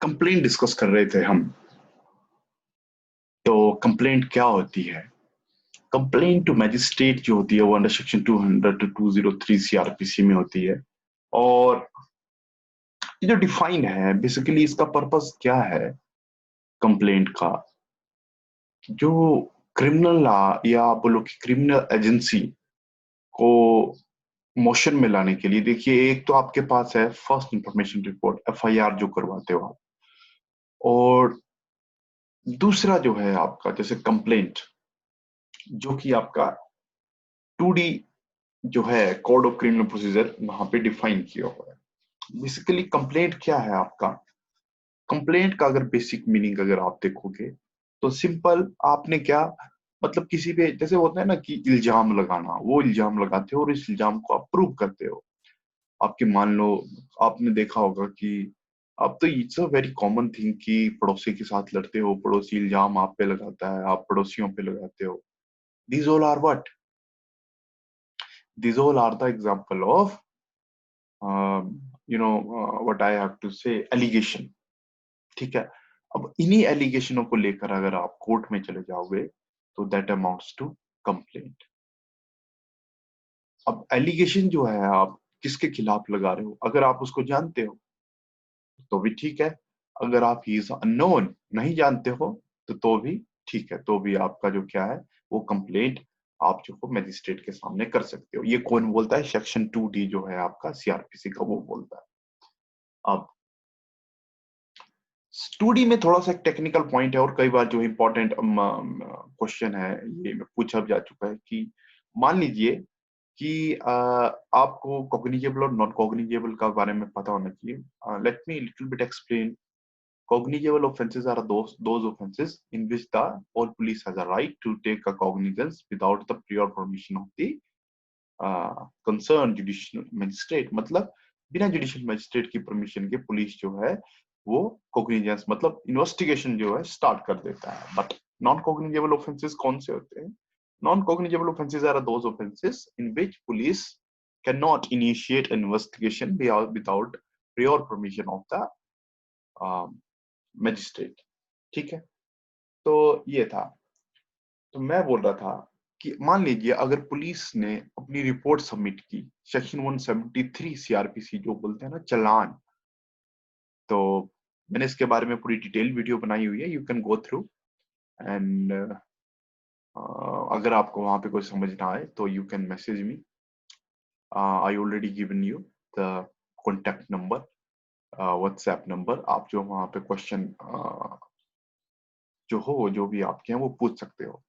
Complaint discuss कर रहे थे हम। तो कंप्लेंट क्या होती है? कंप्लेंट टू मैजिस्ट्रेट जो होती है वो अंडर सेक्शन 200 टू 203 सीआरपीसी में होती है। और ये जो डिफाइंड है, बेसिकली इसका पर्पस क्या है कंप्लेंट का? जो क्रिमिनल लॉ या आप बोलो कि क्रिमिनल एजेंसी को मोशन में लाने के लिए, देखिए, एक तो आपके पास है फर्स्ट इंफॉर्मेशन रिपोर्ट, एफआईआर जो करवाते हो आप। और दूसरा जो है आपका जैसे कंप्लेंट, जो कि आपका 2D जो है कोड ऑफ क्रिमिनल प्रोसीजर वहां पे डिफाइन किया हुआ है। बेसिकली कंप्लेंट क्या है आपका? कंप्लेंट का अगर बेसिक मीनिंग अगर आप देखोगे तो सिंपल, आपने क्या मतलब किसी पे जैसे होता है ना कि इल्जाम लगाना, वो इल्जाम लगाते हो और इस इल्जाम को आप प्रूव करते हो। आपके मान लो, आपने देखा होगा कि अब तो it's a very common thing कि पड़ोसी के साथ लड़ते हो, पड़ोसी इल्जाम आप पे लगाता है, आप पड़ोसियों पे लगाते हो। these all are what these all are the example of what I have to say, allegation. ठीक है। अब इन्हीं एलिगेशनों को लेकर अगर आप कोर्ट में चले जाओगे तो दैट अमाउंट्स टू कंप्लेंट। अब एलिगेशन जो है आप किसके खिलाफ लगा रहे हो, अगर आप उसको जानते हो तो भी ठीक है। अगर आप ही इज अननोन नहीं जानते हो तो भी ठीक है, तो भी आपका जो क्या है वो कंप्लेंट आप जो हो मैजिस्ट्रेट के सामने कर सकते हो। ये कौन बोलता है? सेक्शन 2D जो है आपका सीआरपीसी का, वो बोलता है। अब 2D में थोड़ा सा एक टेक्निकल पॉइंट है और कई बार जो इम्पोर्टेंट क्वेश्चन है ये पूछा जा चुका है कि मान लीजिए कि आपको कॉग्निजेबल और नॉन कॉग्निजेबल का बारे में पता होना चाहिए। Let me little bit explain. Cognizable offences are those offences in which the all police has a right to take a cognizance without the prior permission of the concerned judicial magistrate। मतलब बिना judicial magistrate की permission के police जो है वो cognizance मतलब investigation जो है स्टार्ट कर देता है। बट नॉन कॉग्निजेबल ऑफेंसेस कौन से होते हैं? Non cognizable offences are those offences in which police can not initiate investigation without prior permission of the magistrate. ठीक है। तो ये था। तो मैं बोल रहा था कि मान लीजिए अगर पुलिस ने अपनी रिपोर्ट सबमिट की, सेक्शन 173 सीआरपीसी जो बोलते हैं ना चालान, तो मैंने इसके बारे में पूरी डिटेल वीडियो बनाई हुई है, you can go through. And अगर आपको वहां पे कोई समझ ना आए तो you can message me. I already given you the contact number, WhatsApp number. आप जो वहां पे क्वेश्चन जो भी आपके हैं वो पूछ सकते हो।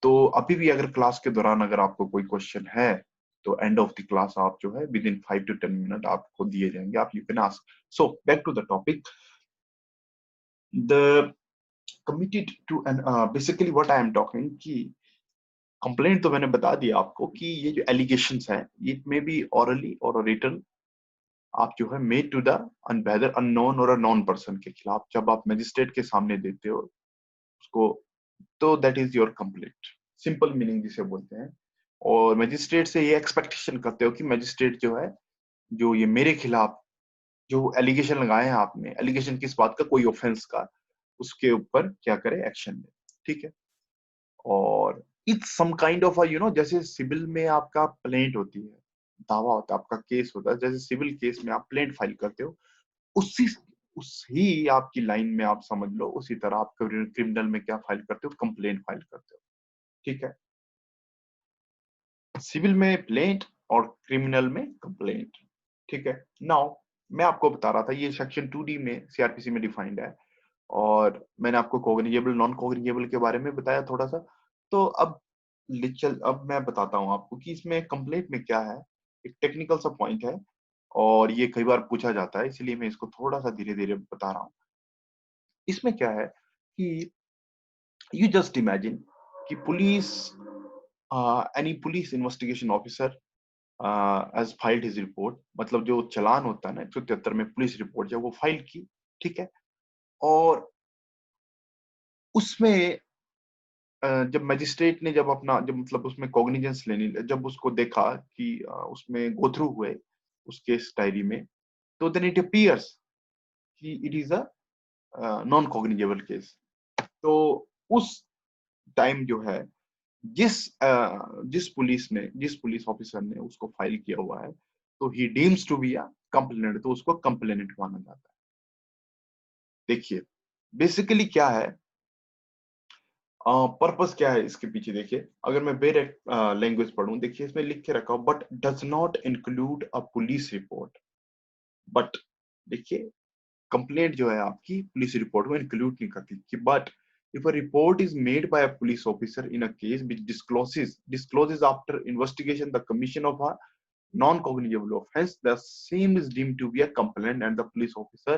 तो अभी भी अगर क्लास के दौरान अगर आपको कोई क्वेश्चन है तो एंड ऑफ द क्लास आप जो है विद इन 5 to 10 मिनट आपको दिए जाएंगे, आप you can ask. So back to the topic, the committed to an basically what I am talking कि कंप्लेंट तो मैंने बता दिया आपको कि ये जो एलिगेशंस हैं इट मे बी ऑरली और रिटन, आप जो है made to the whether unknown और अ नॉन पर्सन के खिलाफ जब आप मजिस्ट्रेट के सामने देते हो उसको, तो that is your complaint. Simple meaning जिसे बोलते हैं। और मजिस्ट्रेट से ये एक्सपेक्टेशन करते हो कि मजिस्ट्रेट जो है, जो ये मेरे खिलाफ जो एलिगेशन लगाए हैं आपने, एलिगेशन किस बात का, कोई ऑफेंस का, उसके ऊपर क्या करे, एक्शन ले। ठीक है। और इट्स सम काइंड ऑफ जैसे सिविल में आपका प्लेंट होती है, दावा होता है, आपका केस होता है, जैसे सिविल केस में आप प्लेंट फाइल करते हो, उसी उसी आपकी लाइन में आप समझ लो, उसी तरह आप क्रिमिनल में क्या फाइल करते हो, कंप्लेंट फाइल करते हो। ठीक है। सिविल में प्लेंट और क्रिमिनल में कंप्लेंट। ठीक है। नाउ मैं आपको बता रहा था ये सेक्शन 2D में सीआरपीसी में डिफाइंड है, और मैंने आपको कॉग्निजेबल नॉन कॉग्निजेबल के बारे में बताया थोड़ा सा। तो अब मैं बताता हूँ आपको कि इसमें कंप्लेंट में क्या है। एक टेक्निकल सा पॉइंट है और ये कई बार पूछा जाता है, इसलिए मैं इसको थोड़ा सा धीरे धीरे बता रहा हूँ। इसमें क्या है कि यू जस्ट इमेजिन कि police, any police investigation officer as filed his report, मतलब जो चालान होता है ना 173 में पुलिस रिपोर्ट जब वो फाइल की। ठीक है। और उसमें जब मजिस्ट्रेट ने जब अपना जब मतलब उसमें कॉग्निजेंस लेनी, जब उसको देखा कि उसमें गो थ्रू हुए उस केस डायरी में, तो देन इट अपीयर्स कि it is a non cognizable case. तो उस टाइम जो है जिस पुलिस ऑफिसर ने उसको फाइल किया हुआ है, तो ही deems to be a complainant, तो उसको कंप्लेनेंट माना जाता है। देखिए बेसिकली क्या है, पर्पस क्या है इसके पीछे। देखिए अगर मैं बेर लैंग्वेज पढ़ूं, देखिए इसमें लिख के रखा हो but does not include a police report. But देखिए कंप्लेंट जो है आपकी पुलिस रिपोर्ट में इंक्लूड नहीं करती कि but if a report is made by a police officer in a case which discloses after investigation the commission of a non-cognizable offense, the same is deemed to be a complaint and the police officer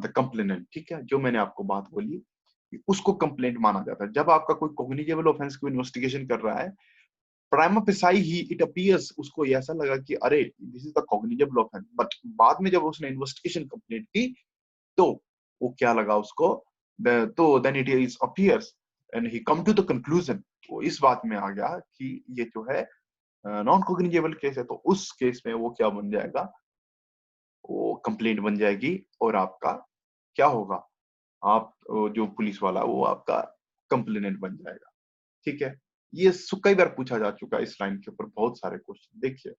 the complainant। ठीक है, जो मैंने आपको बात बोली कि उसको complaint माना जाता है। जब आपका कोई कॉग्निजेबल ऑफेंस को इन्वेस्टिगेशन कर रहा है, prima facie he it appears, उसको ऐसा लगा कि अरे this is the cognizable offence, but बाद में जब उसने इन्वेस्टिगेशन कंप्लीट की तो वो क्या लगा उसको, तो then it is appears and he come to the conclusion, वो इस बात में आ गया कि ये जो है नॉन कॉग्निजेबल केस है। तो उस केस में वो क्या बन जाएगा, वो कंप्लेंट बन जाएगी और आपका क्या होगा, आप जो पुलिस वाला वो आपका कंप्लेनेंट बन जाएगा। ठीक है, ये कई बार पूछा जा चुका है इस लाइन के ऊपर बहुत सारे क्वेश्चन। देखिए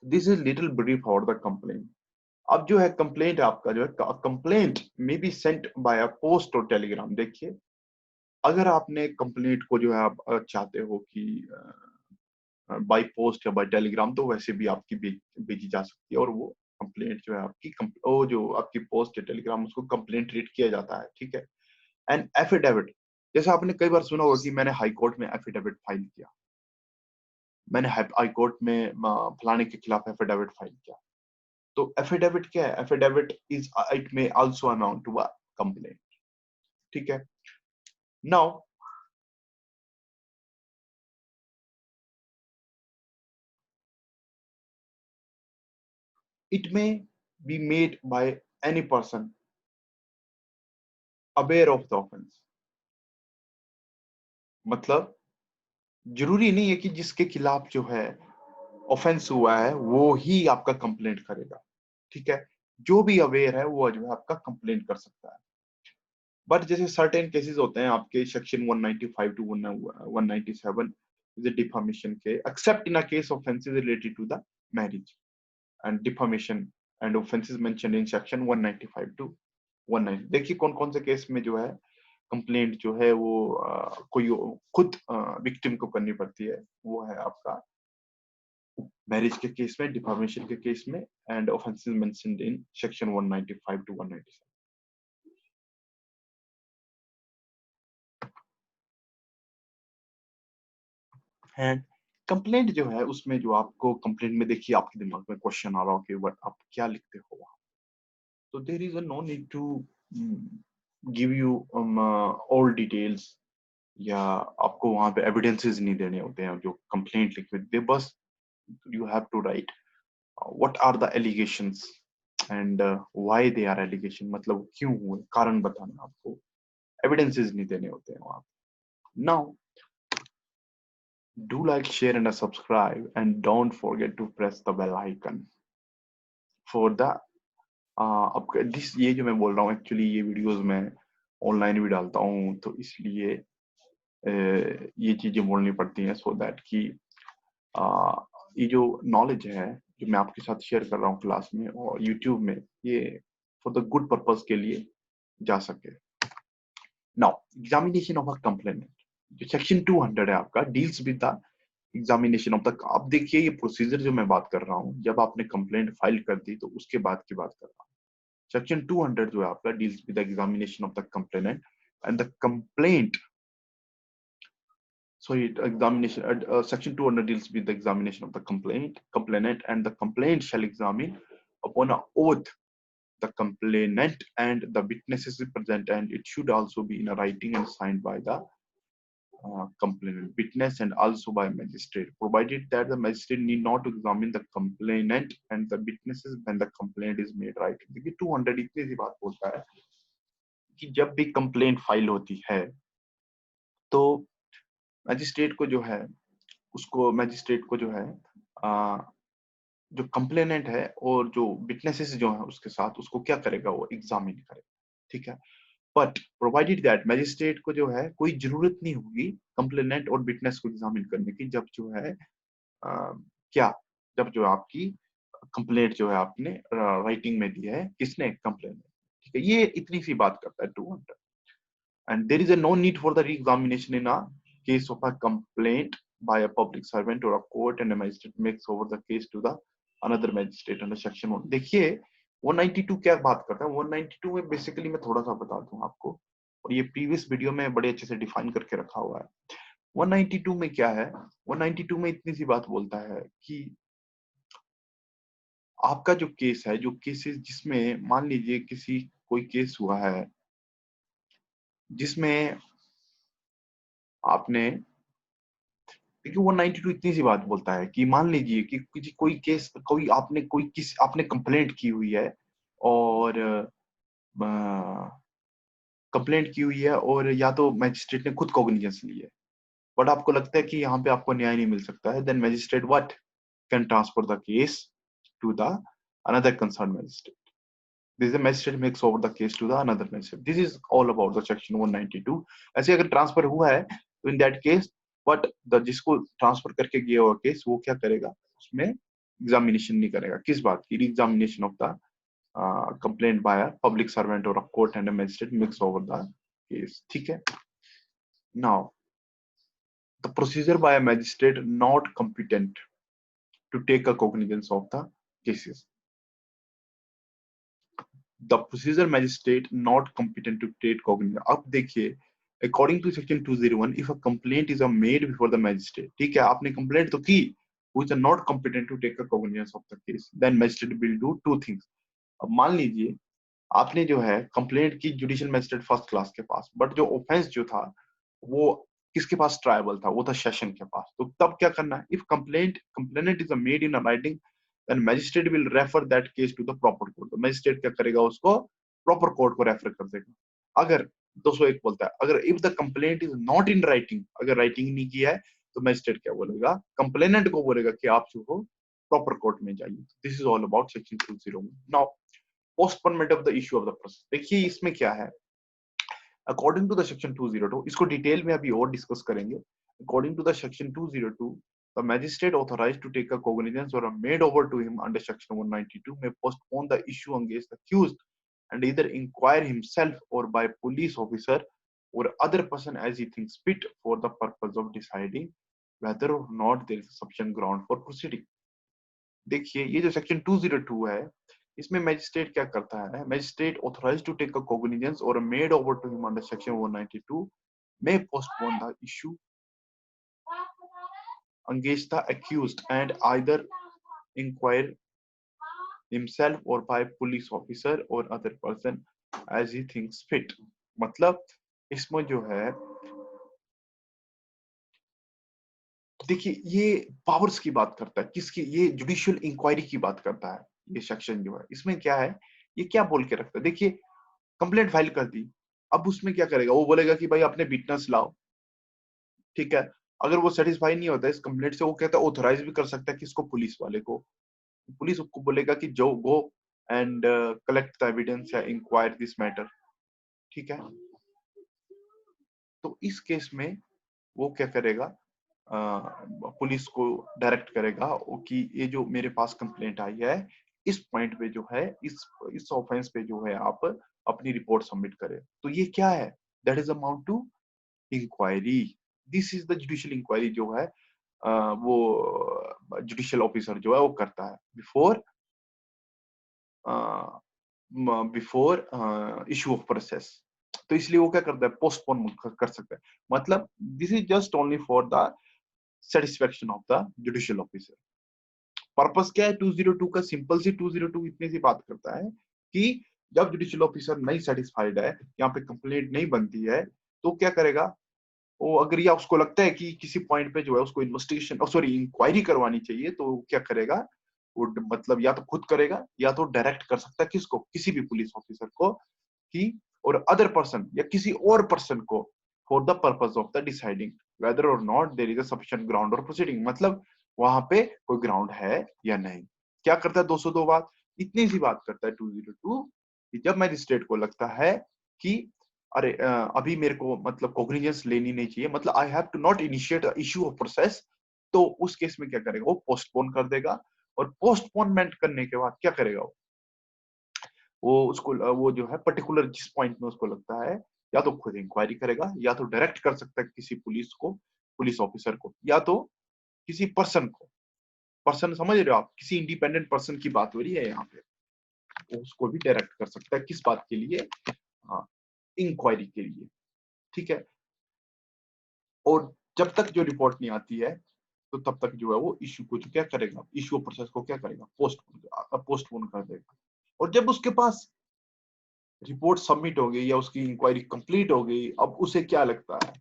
this is little brief for the complaint. अब जो है कंप्लेंट आपका जो है, complaint may be sent by a post और टेलीग्राम। देखिए अगर आपने कंप्लेंट को जो है आप चाहते हो कि बाय पोस्ट या बाय टेलीग्राम, तो वैसे भी आपकी भेजी जा सकती है और वो कंप्लेंट जो है आपकी वो जो आपकी पोस्ट या टेलीग्राम उसको कंप्लेंट ट्रीट किया जाता है। ठीक है, एंड एफिडेविट, जैसे आपने कई बार सुना होगा कि मैंने हाई कोर्ट में एफिडेविट फाइल किया, मैंने हाई कोर्ट में फलाने के खिलाफ एफिडेविट फाइल किया। तो एफिडेविट क्या है, affidavit is it may also amount to a complaint. ठीक है, now it may be made by any person aware of the offense। मतलब जरूरी नहीं है कि जिसके खिलाफ जो है ऑफेंस हुआ है वो ही आपका कंप्लेंट करेगा। ठीक है, जो भी अवेयर है वो जो है आपका कंप्लेंट कर सकता है। बट जैसे सर्टेन केसेस होते हैं आपके सेक्शन 195 टू 197 इज डिफामेशन के, except in a case offences related to the marriage and defamation and offences mentioned in section 195 to 190। देखिए कौन कौन से केस में जो है कंप्लेंट जो है वो कोई खुद विक्टिम को करनी पड़ती है। वो है आपका मैरिज के केस में, डिफामेशन के केस में and offences mentioned in section 195 to 197। And complaint जो है उसमें जो आपको कंप्लेंट में, देखिए आपके दिमाग में क्वेश्चन आ रहा हो कि बट आप क्या लिखते हो वहां, तो there is a no need to give you all details, या आपको वहां पे एविडेंसेस नहीं देने होते हैं जो कंप्लेंट लिखे दे, बस you have to write what are the allegations and why they are allegation, मतलब क्यों हुए, कारण बताना, आपको एविडेंसेस नहीं देने होते हैं वहां पे। Now do like, share and subscribe and don't forget to press the bell icon for the अब दिस, ये जो मैं बोल रहा हूँ एक्चुअली ये वीडियोस मैं ऑनलाइन भी डालता हूँ, तो इसलिए ये चीजें बोलनी पड़ती हैं सो दैट कि ये जो नॉलेज है जो मैं आपके साथ शेयर कर रहा हूँ क्लास में और यूट्यूब में, ये फॉर द गुड पर्पस के लिए जा सके। Now examination of a complainant, जो सेक्शन 200 है आपका, deals with the examination of the, अब देखिए ये प्रोसीजर जो मैं बात कर रहा हूँ, जब आपने कंप्लेंट फाइल कर दी तो उसके बाद की बात कर रहा हूँ। सेक्शन 200 जो है आपका deals with the examination of the complainant and the complaint, sorry, examination, section 200 deals with the examination of the complainant and the complaint shall examine upon a oath the complainant and the witnesses present, and it should also be in a writing and signed by the complainant witness and also by magistrate, provided that the magistrate need not to examine the complainant and the witnesses when the complaint is made right। देखिए 200 इतनी सी बात बोलता है कि जब भी complaint file होती है तो मैजिस्ट्रेट को जो है उसको मैजिस्ट्रेट को जो है जो कंप्लेनेंट है और जो विटनेसेस जो है उसके साथ उसको क्या करेगा, वो एग्जामिन करेगा, ठीक है। बट प्रोवाइडेड दैट मैजिस्ट्रेट को जो है कोई जरूरत नहीं होगी कंप्लेनेंट और विटनेस को एग्जामिन करने की, जब जो है क्या, जब जो आपकी कंप्लेंट जो है आपने राइटिंग में दी है, किसने, कंप्लेनेंट, ठीक है। ये इतनी सी बात करता है 200। and there is a no need for the re-examination in a case of a complaint by a public servant or a court and a magistrate makes over the case to the another magistrate under section 1। देखिए 192 क्या बात करता है, 192 में basically मैं थोड़ा सा बता दूं आपको, और ये प्रीवियस वीडियो में बड़े अच्छे से डिफाइन करके रखा हुआ है। 192 में क्या है, 192 में इतनी सी बात बोलता है कि आपका जो केस है, जो केसेस जिसमें मान लीजिए किसी कोई केस हुआ है जिसमें आपने, देखिए 192 इतनी सी बात बोलता है कि मान लीजिए कि कोई केस, कोई आपने आपने कंप्लेंट की हुई है, और कंप्लेंट की हुई है और या तो मैजिस्ट्रेट ने खुद कॉग्निजेंस ली है, बट आपको लगता है कि यहाँ पे आपको न्याय नहीं मिल सकता है, then magistrate what can transfer the case to the another concern magistrate. This is the magistrate makes over the case to the another magistrate. This is all about the section 192। ऐसे अगर ट्रांसफर हुआ है तो in that case but the जिसको transfer करके गया हुआ case वो क्या करेगा, उसमें एग्जामिनेशन नहीं करेगा, किस बात की, examination of the complaint by a public servant or a court and a magistrate mix over the case, ठीक है। Now the procedure by a magistrate not competent to take a cognizance of the cases। The procedure magistrate not competent to take cognizance। अब देखिए according to section 201 if a complaint is made before the magistrate, ठीक है, आपने complaint तो की, who is not competent to take a cognizance of the case, then magistrate will do two things। अब मान लीजिए आपने जो है कंप्लेंट की जुडिशियल मैजिस्ट्रेट फर्स्ट क्लास के पास, बट जो ऑफेंस जो था वो किसके पास ट्रायबल था, वो था सेशन के पास, तो तब क्या करना है, if complainant is made in writing then magistrate will refer that case to the proper court. तो मैजिस्ट्रेट क्या करेगा, उसको प्रॉपर कोर्ट को रेफर कर देगा। अगर 201 बोलता है अगर if the complaint is not in writing, अगर राइटिंग नहीं किया है तो मैजिस्ट्रेट क्या बोलेगा, कंप्लेनेंट को बोलेगा कि आप जो हो प्रॉपर कोर्ट में जाइए। This is all about section 201। Now postponement of the issue of the process. देखिए इसमें क्या है, अकॉर्डिंग टू द सेक्शन 202, इसको डिटेल में अभी और डिस्कस करेंगे। According to the section 202 the magistrate authorized to take a cognizance or made over to him under section 192 may postpone the issue against the accused and either inquire himself or by police officer or other person as he thinks fit for the purpose of deciding whether or not there is sufficient ground for proceeding। देखिए ये जो section 202 है इसमें magistrate क्या करता है, magistrate authorised to take a cognizance or made over to him under section 192 may postpone the issue against the accused and either inquire himself or by police officer or other person as he thinks fit। मतलब इसमें जो है देखिए ये powers की बात करता है, किसकी, ये जुडिशियल इंक्वायरी की बात करता है। ये सेक्शन जो है इसमें क्या है, ये क्या बोल के रखता है, देखिए कंप्लेंट फाइल कर दी, अब उसमें क्या करेगा, वो बोलेगा कि भाई अपने विटनेस लाओ, ठीक है। अगर वो सेटिस्फाई नहीं होता इस कंप्लेंट से, वो कहता है ऑथराइज भी कर सकता है किसको, पुलिस वाले को। पुलिस को बोलेगा कि जो go and collect the evidence या इंक्वायर दिस मैटर, ठीक है। तो इस केस में वो क्या करेगा, पुलिस को डायरेक्ट करेगा कि ये जो मेरे पास कंप्लेंट आई है इस पॉइंट पे जो है, इस ऑफेंस पे जो है आप अपनी रिपोर्ट सबमिट करें। तो ये क्या है, that is amount to inquiry. This is the judicial inquiry जो है वो जुडिशियल ऑफिसर जो है वो करता है बिफोर इशू ऑफ प्रोसेस। तो इसलिए वो क्या करता है, पोस्टपोन कर सकता है। मतलब this is just only for the satisfaction of the judicial officer. Purpose क्या है 202 का, सिंपल सी 202 इतनी सी बात करता है कि जब जुडिशियल ऑफिसर नहीं सेटिस्फाइड है, यहाँ पे कंप्लेंट नहीं बनती है, तो क्या करेगा वो, अगर या उसको लगता है कि किसी पॉइंट पे जो है उसको इन्वेस्टिगेशन सॉरी इंक्वायरी करवानी चाहिए, तो क्या करेगा वो, मतलब या तो खुद करेगा या तो डायरेक्ट कर सकता है किसको, किसी भी पुलिस ऑफिसर को कि, और अदर पर्सन या किसी और पर्सन को for the purpose of the deciding whether or not there is a sufficient ground or proceeding. मतलब वहां पे कोई ग्राउंड है या नहीं। क्या करता है 202 बात? इतनी सी बात करता है 202 कि जब मैजिस्ट्रेट को लगता है कि अरे अभी मेरे को मतलब कॉग्निजेंस लेनी नहीं चाहिए, मतलब I have to not initiate issue of process, तो उस केस में क्या करेगा वो पोस्टपोन कर देगा। और पोस्टपोनमेंट करने के बाद क्या करेगा वो उसको वो जो है पर्टिकुलर जिस पॉइंट में उसको लगता है या तो खुद इंक्वायरी करेगा या तो डायरेक्ट कर सकता है किसी पुलिस को, पुलिस ऑफिसर को, या तो किसी पर्सन को। पर्सन समझ रहे हो आप, किसी इंडिपेंडेंट पर्सन की बात हो रही है यहाँ पे, तो उसको भी डायरेक्ट कर सकता है किस बात के लिए, हाँ, इंक्वायरी के लिए। ठीक है, और जब तक जो रिपोर्ट नहीं आती है तो तब तक जो है वो इश्यू को जो क्या करेगा, इश्यू प्रोसेस को क्या करेगा, पोस्टपोन कर देगा। और जब उसके पास रिपोर्ट सबमिट हो गई या उसकी इंक्वायरी कंप्लीट हो गई, अब उसे क्या लगता है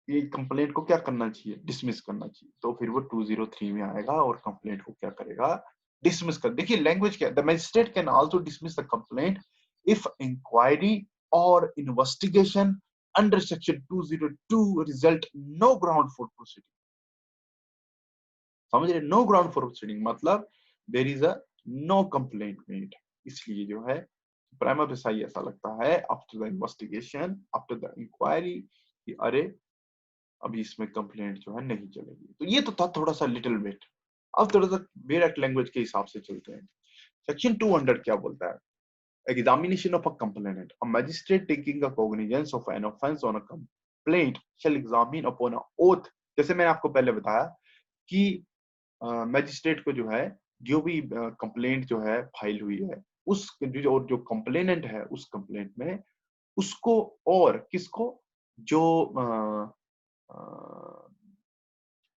ये कंप्लेंट को क्या करना चाहिए, डिसमिस करना चाहिए, तो फिर वो 203 में आएगा और कंप्लेंट को क्या करेगा, डिसमिस कर। देखिए लैंग्वेज क्या है, the magistrate can also dismiss the complaint if inquiry or investigation under section 202 result no ground for proceeding. समझ रहे, नो ग्राउंड फॉर प्रोसीडिंग मतलब there is a no complaint made. इसलिए जो है प्राइमा फेसाई ऐसा लगता है after the investigation, after the inquiry, कि अरे अभी इसमें कंप्लेंट जो है नहीं चलेगी। तो ये तो था थोड़ा सा लिटिल बिट। अब थोड़ा सा डायरेक्ट लैंग्वेज के हिसाब से चलते हैं। सेक्शन 200 क्या बोलता है, examination of a complainant, a magistrate taking a cognizance of an offence on a complaint shall examine upon a oath. जैसे मैंने आपको पहले बताया कि मैजिस्ट्रेट को जो है जो भी कंप्लेंट जो है फाइल हुई है उस जो कंप्लेनेंट है उस कंप्लेंट में उसको और किसको, जो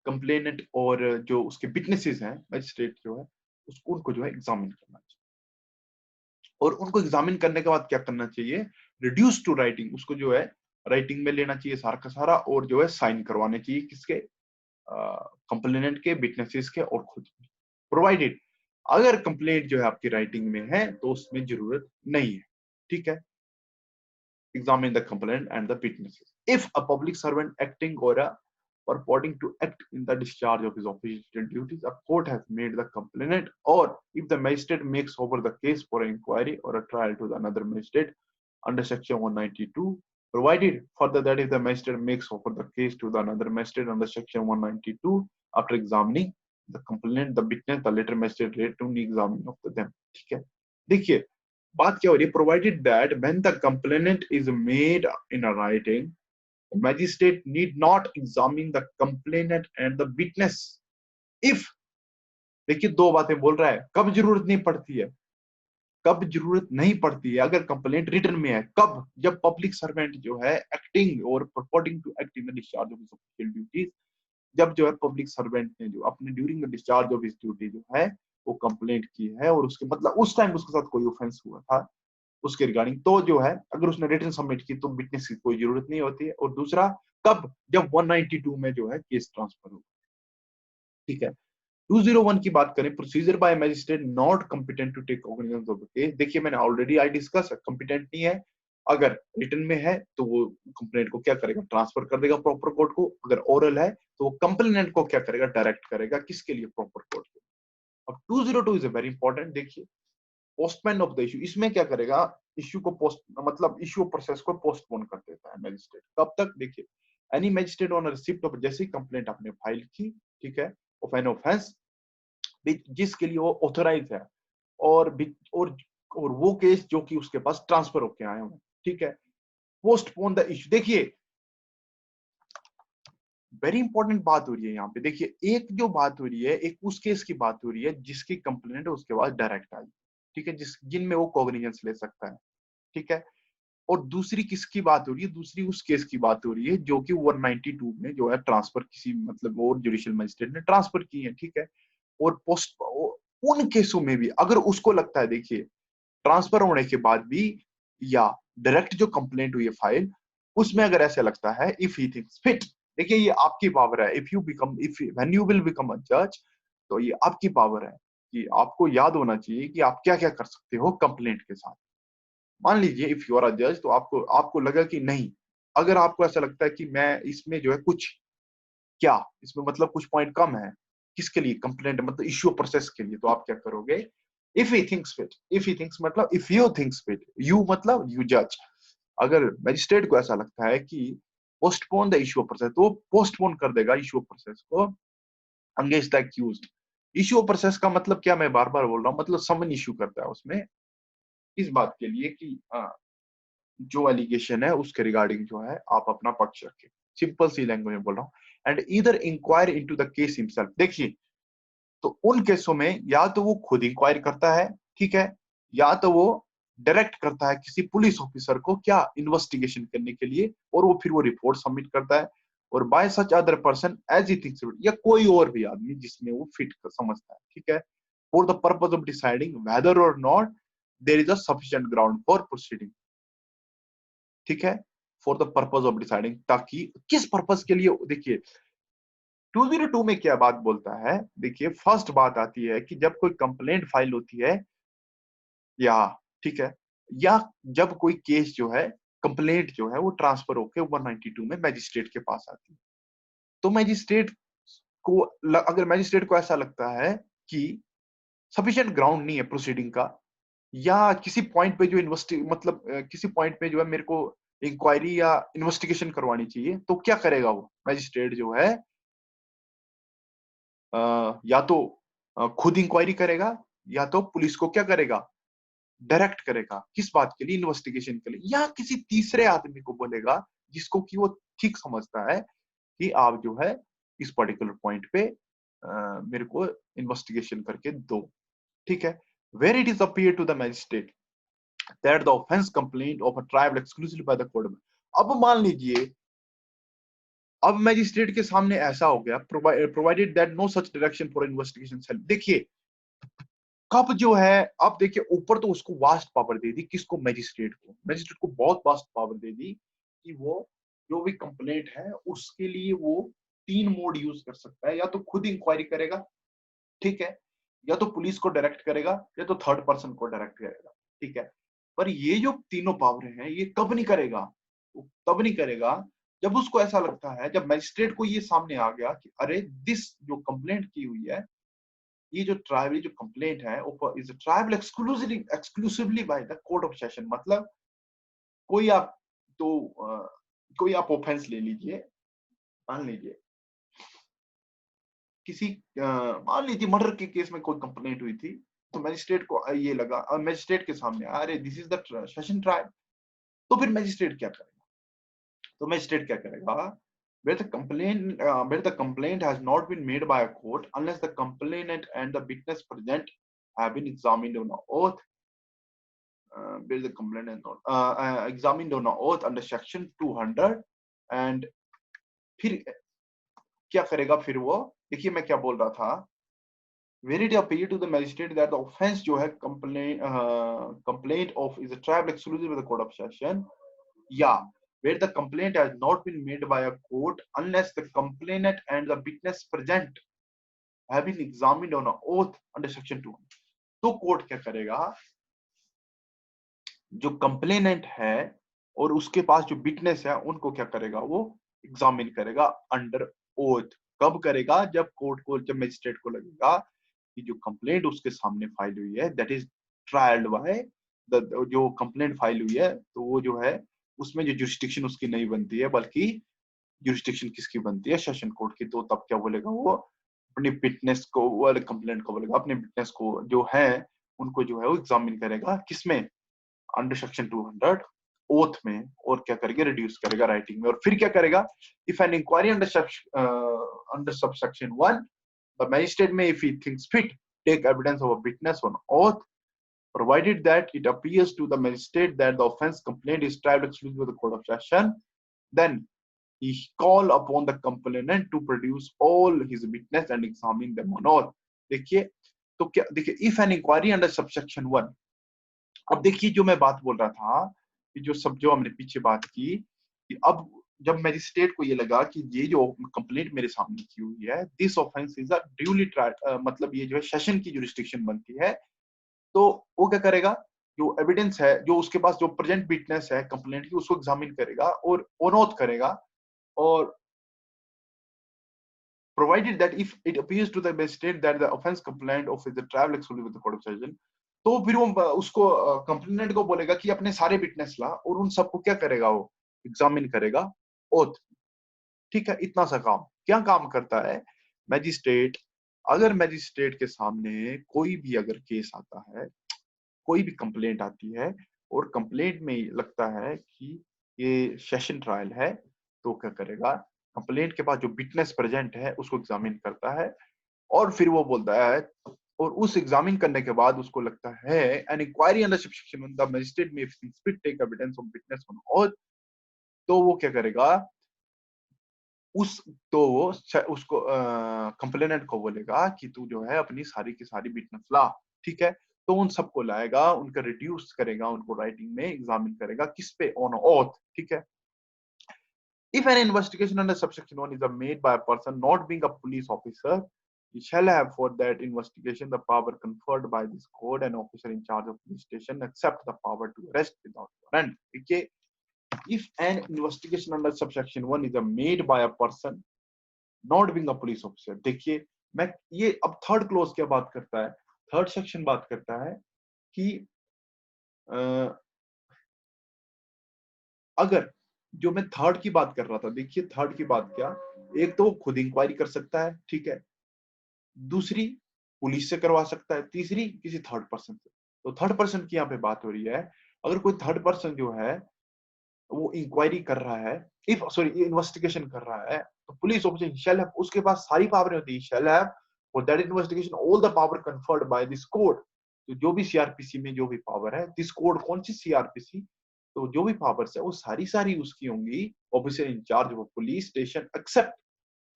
कंप्लेनेंट और जो उसके विटनेसेस हैं, मैजिस्ट्रेट जो है उसको उनको जो है एग्जामिन करना चाहिए। और उनको एग्जामिन करने के बाद क्या करना चाहिए, रिड्यूस टू राइटिंग, उसको जो है राइटिंग में लेना चाहिए सारा का सारा, और जो है साइन करवाने चाहिए किसके, कंप्लेनेंट के, विटनेसेस के और खुद के। प्रोवाइडेड, अगर कंप्लेंट जो है आपकी राइटिंग में है तो उसमें जरूरत नहीं है। ठीक है, examine the complainant and the witnesses. If a public servant acting or purporting to act in the discharge of his official duties, a court has made the complainant, or if the magistrate makes over the case for an inquiry or a trial to another magistrate under section 192, provided further that if the magistrate makes over the case to the another magistrate under section 192 after examining the complainant, the witness, the later magistrate read to the examining of them. ठीक है, देखिए बात क्या हो रही है, provided that when the complainant is made in a writing, magistrate need not examine the complainant and the witness if, देखिए दो बातें बोल रहा है, कब जरूरत नहीं पड़ती है, कब जरूरत नहीं पड़ती है अगर कंप्लेंट रिटन में है, कब, जब पब्लिक सर्वेंट जो है acting or purporting to act in the discharge of his official duties, जब जो है पब्लिक सर्वेंट ने जो अपने during the discharge of his duty जो है वो कंप्लेंट की है और उसके मतलब उस टाइम उसके साथ कोई ऑफेंस हुआ था उसके रिगार्डिंग, तो जो है अगर उसने रिटन सबमिट की तो विटनेस की कोई जरूरत नहीं होती है। और दूसरा कब, जब 192 में जो है केस ट्रांसफर हो। ठीक है, 201 की बात करें, procedure by magistrate not competent to take cognizance of the case. देखिए मैंने ऑलरेडी आई डिस्कस, कॉम्पिटेंट नहीं है, अगर रिटन में है तो वो कंप्लेंट को क्या करेगा, ट्रांसफर कर देगा प्रॉपर कोर्ट को, अगर ओरल है तो वो कंप्लेनेंट को क्या करेगा, डायरेक्ट करेगा किसके लिए, प्रॉपर कोर्ट को। अब 202 इज वेरी इंपॉर्टेंट, देखिए पोस्टमैन ऑफ द इशू, इसमें क्या करेगा, इशू को पोस्ट मतलब इशू प्रोसेस को पोस्टपोन कर देता है मैजिस्ट्रेट, कब तक, देखिए any magistrate on receipt of, जैसे कंप्लेंट आपने फाइल की, ठीक है, ऑफ एन ऑफेंस जिसके लिए वो ऑथोराइज है, और और वो केस जो कि उसके पास ट्रांसफर होके आए हुए, ठीक है, पोस्टपोन द इशू। देखिए वेरी इंपॉर्टेंट बात हो रही है यहाँ पे, देखिए एक जो बात हो रही है, एक उस केस की बात हो रही है जिसकी कंप्लेंट उसके पास डायरेक्ट आई, ठीक है, जिनमें वो कॉग्निजेंस ले सकता है, ठीक है, और दूसरी किसकी बात हो रही है, दूसरी उस केस की बात हो रही है जो कि 192 में जो है ट्रांसफर किसी मतलब और जुडिशियल मजिस्ट्रेट ने ट्रांसफर की है, ठीक है, और पोस्ट उन केसों में भी अगर उसको लगता है, देखिए ट्रांसफर होने के बाद भी या डायरेक्ट जो कंप्लेंट हुई है फाइल, उसमें अगर ऐसा लगता है, इफ ही थिंक्स फिट, देखिए ये आपकी पावर है, if when you will become a जज, तो ये आपकी पावर है कि आपको याद होना चाहिए कि आप क्या क्या कर सकते हो कंप्लेंट के साथ। मान लीजिए इफ यू आर अ जज, तो आपको आपको लगा कि नहीं, अगर आपको ऐसा लगता है कि मैं इसमें जो है कुछ क्या, इसमें मतलब कुछ पॉइंट कम है, किसके लिए? कंप्लेंट मतलब इश्यू प्रोसेस के लिए। तो आप क्या करोगे? If he thinks fit, if he thinks मतलब if you thinks fit, you मतलब यू जज। अगर मजिस्ट्रेट को ऐसा लगता है कि पोस्टपोन द इश्यू प्रोसेस, तो पोस्टपोन कर देगा इश्यू प्रोसेस को against the accused. Issue process का मतलब क्या, मैं बार बार बोल रहा हूँ, मतलब समन इश्यू करता है उसमें इस बात के लिए कि जो एलिगेशन है उसके रिगार्डिंग जो है आप अपना पक्ष रखें। सिंपल सी लैंग्वेज में बोल रहा हूँ। And either inquire into the case himself. देखिए, तो उन केसों में या तो वो खुद इंक्वायरी करता है, ठीक है, या तो वो डायरेक्ट करता है किसी पुलिस ऑफिसर को क्या इन्वेस्टिगेशन करने के लिए, और वो फिर वो रिपोर्ट सबमिट करता है। और by such other person as he thinks, या कोई और भी आदमी जिसमें वो फिट समझता है, ठीक है, for the purpose of deciding whether or not there is a sufficient ground for proceeding, ठीक है, for the purpose of deciding, ताकि किस पर्पज के लिए। देखिए 202 में क्या बात बोलता है, देखिए फर्स्ट बात आती है कि जब कोई कंप्लेंट फाइल होती है, या ठीक है, या जब कोई केस जो है, कंप्लेंट जो है वो ट्रांसफर होकर 192 में मैजिस्ट्रेट के पास आती है। तो मैजिस्ट्रेट को अगर मैजिस्ट्रेट को ऐसा लगता है कि सफिशिएंट ग्राउंड नहीं है प्रोसीडिंग का, या किसी पॉइंट पे जो मतलब किसी पॉइंट पे जो है मेरे को इंक्वायरी या इन्वेस्टिगेशन करवानी चाहिए, तो क्या करेगा वो मैजिस्ट्रेट जो है, या तो खुद इंक्वायरी करेगा, या तो पुलिस को क्या करेगा, डायरेक्ट करेगा, किस बात के लिए, इन्वेस्टिगेशन के लिए, या किसी तीसरे आदमी को बोलेगा जिसको कि वो ठीक समझता है कि आप जो है इस पर्टिकुलर पॉइंट पे मेरे को इन्वेस्टिगेशन करके दो, ठीक है। Where it is appear to the magistrate that the offence complaint of a triable exclusive by the court. अब मान लीजिए, अब मैजिस्ट्रेट के सामने ऐसा हो गया, provided that no such direction for investigation shall. देखिए कब जो है, अब देखिए ऊपर तो उसको वास्ट पावर दे दी, किसको, मैजिस्ट्रेट को। मैजिस्ट्रेट को बहुत वास्ट पावर दे दी कि वो जो भी कंप्लेंट है उसके लिए वो 3 मोड यूज कर सकता है, या तो खुद इंक्वायरी करेगा, ठीक है, या तो पुलिस को डायरेक्ट करेगा, या तो थर्ड पर्सन को डायरेक्ट करेगा, ठीक है। पर ये जो तीनों पावर हैं ये कब नहीं करेगा, वो तब नहीं करेगा जब उसको ऐसा लगता है, जब मैजिस्ट्रेट को ये सामने आ गया कि अरे दिस जो कंप्लेंट की हुई है, ये जो ट्राइबल जो कंप्लेंट है is tribal exclusively bye the court of session. मतलब कोई आप तो कोई आप ऑफेंस ले लीजिए, मान लीजिए किसी मान लीजिए मर्डर के केस में कोई कंप्लेंट हुई थी, तो मैजिस्ट्रेट को ये लगा, मैजिस्ट्रेट के सामने अरे this is the session trial, तो फिर मैजिस्ट्रेट क्या करेगा, तो मैजिस्ट्रेट क्या करेगा, where the complaint has not been made by a court unless the complainant and the witness present have been examined on oath, where the complainant examined on oath under section 200, and फिर क्या करेगा, फिर वो देखिए मैं क्या बोल रहा था, where it appear to the magistrate that the offense जो है complaint of is a tribal exclusive with the court of session, या where the complaint has not been made by a court unless the complainant and the witness present have been examined on an oath under section 2। तो court क्या करेगा, जो complainant है और उसके पास जो witness है उनको क्या करेगा, वो एग्जामिन करेगा अंडर ओथ। कब करेगा, जब कोर्ट को, जब मजिस्ट्रेट को लगेगा कि जो कंप्लेंट उसके सामने फाइल हुई है that is trialled by the, जो कंप्लेंट फाइल हुई है तो वो जो है उसमें जो जुरिस्डिक्शन उसकी नहीं बनती है, बल्कि जुरिस्डिक्शन किसकी बनती है, सेशन कोर्ट की। तो तब क्या बोलेगा वो, अपनी विटनेस को, वो कंप्लेंट को बोलेगा, अपने विटनेस को जो है उनको जो है वो एग्जामिन करेगा, किसमें, अंडर सेक्शन 200 ओथ में, और क्या करेगा, रिड्यूस करेगा राइटिंग में। और फिर क्या करेगा, if an inquiry under subsection 1 the magistrate में if he thinks fit take evidence of a witness on oath provided that it appears to the magistrate that the offense complaint is tried exclusively with the court of session, then he call upon the complainant to produce all his witness and examine them on oath। देखिए, तो क्या देखिए, if an inquiry under subsection 1, अब देखिए जो मैं बात बोल रहा था कि जो सब जो हमने पीछे बात की कि अब जब मैजिस्ट्रेट को ये लगा कि ये जो कंप्लेंट मेरे सामने की हुई है this offence is a duly tried, मतलब ये जो है सेशन की जुरिस्डिक्शन बनती है, तो वो क्या करेगा, जो एविडेंस है, जो उसके पास जो प्रेजेंट विटनेस है कंप्लेंट की, उसको एग्जामिन करेगा और ओनोथ करेगा, और provided that if it appears to the magistrate that the offense complaint of the travel exclusively with the court of session, तो फिर वो उसको कंप्लेनेंट को बोलेगा कि अपने सारे विटनेस ला और उन सबको क्या करेगा, वो एग्जामिन करेगा ओथ। ठीक है, इतना सा काम। क्या काम करता है मैजिस्ट्रेट? अगर मैजिस्ट्रेट के सामने कोई भी अगर केस आता है, कोई भी कंप्लेंट आती है और कंप्लेंट में लगता है कि ये सेशन ट्रायल है, तो क्या करेगा, कंप्लेंट के पास जो विटनेस प्रेजेंट है उसको एग्जामिन करता है और फिर वो बोलता है, और उस एग्जामिन करने के बाद उसको लगता है an inquiry under section 1 the magistrate may take evidence of witness on oath, तो वो क्या करेगा, उस तो वो उसको कंप्लेनेंट को बोलेगा कि तू जो है अपनी सारी की सारी विटनेस ला। ठीक है, तो उन सबको लाएगा, उनका रिड्यूस करेगा, उनको राइटिंग में एग्जामिन करेगा, किस पे, ऑन ओथ। ठीक है, if an investigation under subsection 1 is made by a person not being a police officer, he shall have for that investigation the power conferred by this code and officer in charge of police station except the power to arrest without warrant. Okay, if an investigation under subsection 1 is made by a person not being a police officer, देखिए मैं ये अब third close क्या बात करता है, third section बात करता है कि अगर जो मैं थर्ड की बात कर रहा था, देखिए थर्ड की बात क्या, एक तो खुद इंक्वायरी कर सकता है, ठीक है, दूसरी पुलिस से करवा सकता है, तीसरी किसी थर्ड पर्सन से। तो थर्ड पर्सन की यहाँ पे बात हो रही है, अगर कोई थर्ड पर्सन जो है वो इंक्वायरी कर रहा है, इफ सॉरी इन्वेस्टिगेशन कर रहा है, तो पुलिस ऑफिसर शैल हैव, उसके पास सारी पावर होती है, shall have for that investigation all the power conferred by this code. तो जो भी सीआरपीसी में जो भी पावर है, दिस कोड कौन सी सीआरपीसी, तो जो भी पावर्स है वो सारी सारी उसकी होंगी, officer in charge of police station, except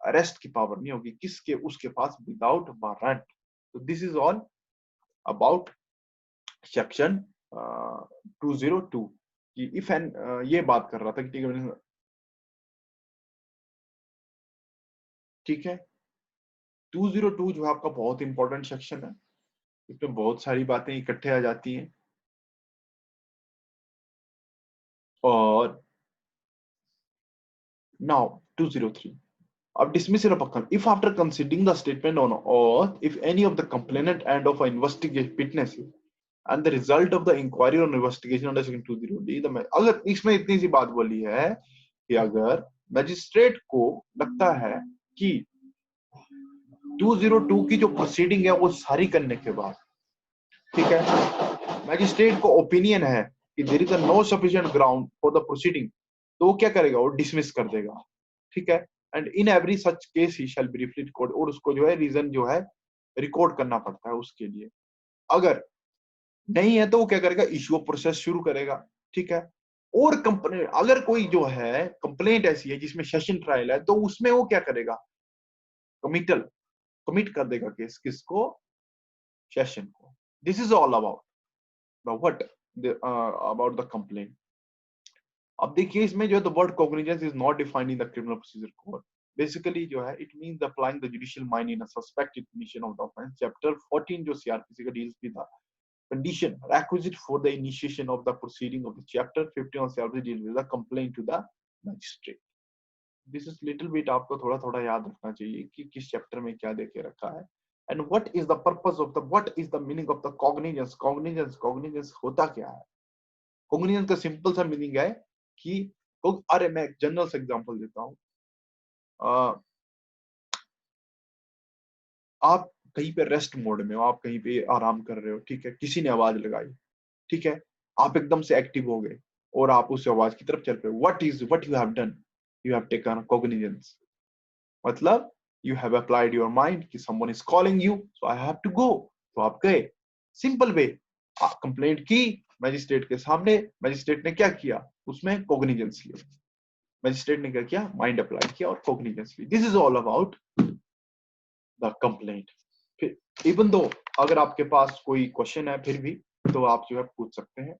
arrest की पावर नहीं होगी किसके, उसके पास विदाउट वारंट। तो this is all about section 202 कि इफ एन ये बात कर रहा था कि ठीक है, 202 जो है आपका बहुत इंपॉर्टेंट सेक्शन है, इसमें बहुत सारी बातें इकट्ठे आ जाती हैं। और now 203 of dismissal of a claim if after considering the statement on oath if any of the complainant and of an investigation witnesses and the result of the inquiry or investigation under section 203 the अगर इसमें इतनी सी बात बोली है कि अगर magistrate को लगता है कि 202 की जो प्रोसीडिंग है वो सारी करने के बाद, ठीक है, मैजिस्ट्रेट को ओपिनियन है कि there is no sufficient ground for the proceeding, तो वो क्या करेगा, वो डिसमिस कर देगा। ठीक है, and in every such case he shall briefly record, और उसको जो है रीजन जो है रिकॉर्ड करना पड़ता है उसके लिए। अगर नहीं है तो वो क्या करेगा, इश्यू ऑफ प्रोसेस शुरू करेगा। ठीक है, और कंप्लेंट अगर कोई जो है कंप्लेंट ऐसी है जिसमें सेशन ट्रायल है, तो उसमें वो क्या करेगा, कमिटल कमिट कर देगा केस, किसको, सेशन को। This is all about the what about the complaint. अब देखिए इसमें जो है the word cognizance is not defined in the criminal procedure code. Basically जो है it means applying the judicial mind in a suspected commission of the offence. Chapter 14 जो CrPC का deals with the condition requisite for the initiation of the proceeding of the chapter 15 of CRPC deal with the complaint to the magistrate. This is little bit आपको थोड़ा थोड़ा याद रखना चाहिए कि किस चैप्टर में क्या देके रखा है। And what is the purpose of the, what is the meaning of the cognizance? Cognizance होता क्या है? Cognizance का सिंपल सा मीनिंग है कि अरे मैं एक जनरल सा एग्जांपल देता हूँ। आप कहीं पे रेस्ट मोड में हो, आप कहीं पे आराम कर रहे हो, ठीक है, किसी ने आवाज लगाई, ठीक है, आप एकदम से एक्टिव हो गए और आप उस आवाज की तरफ चल रहे हो। What you have done, you have taken cognizance, मतलब you have applied your mind कि someone is calling you so I have to go, तो आप गए। सिंपल वे, कंप्लेंट की मैजिस्ट्रेट के सामने, मैजिस्ट्रेट ने क्या किया, उसमें कॉग्निजेंस लिया, मैजिस्ट्रेट ने क्या किया, माइंड अप्लाई किया और कॉग्निजेंस ली। This is all about the complaint. फिर इवन दो अगर आपके पास कोई क्वेश्चन है फिर भी तो आप जो है पूछ सकते हैं।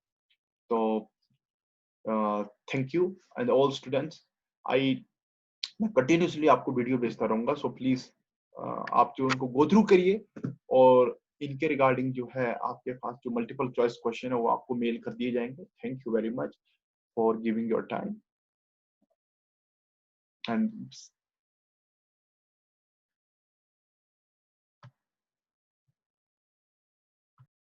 तो thank you and all students, मैं कंटिन्यूसली आपको वीडियो भेजता रहूंगा, सो प्लीज आप जो उनको गो थ्रू करिए और इनके रिगार्डिंग जो है आपके पास जो मल्टीपल चॉइस क्वेश्चन है वो आपको मेल कर दिए जाएंगे। Thank you very much for giving your time and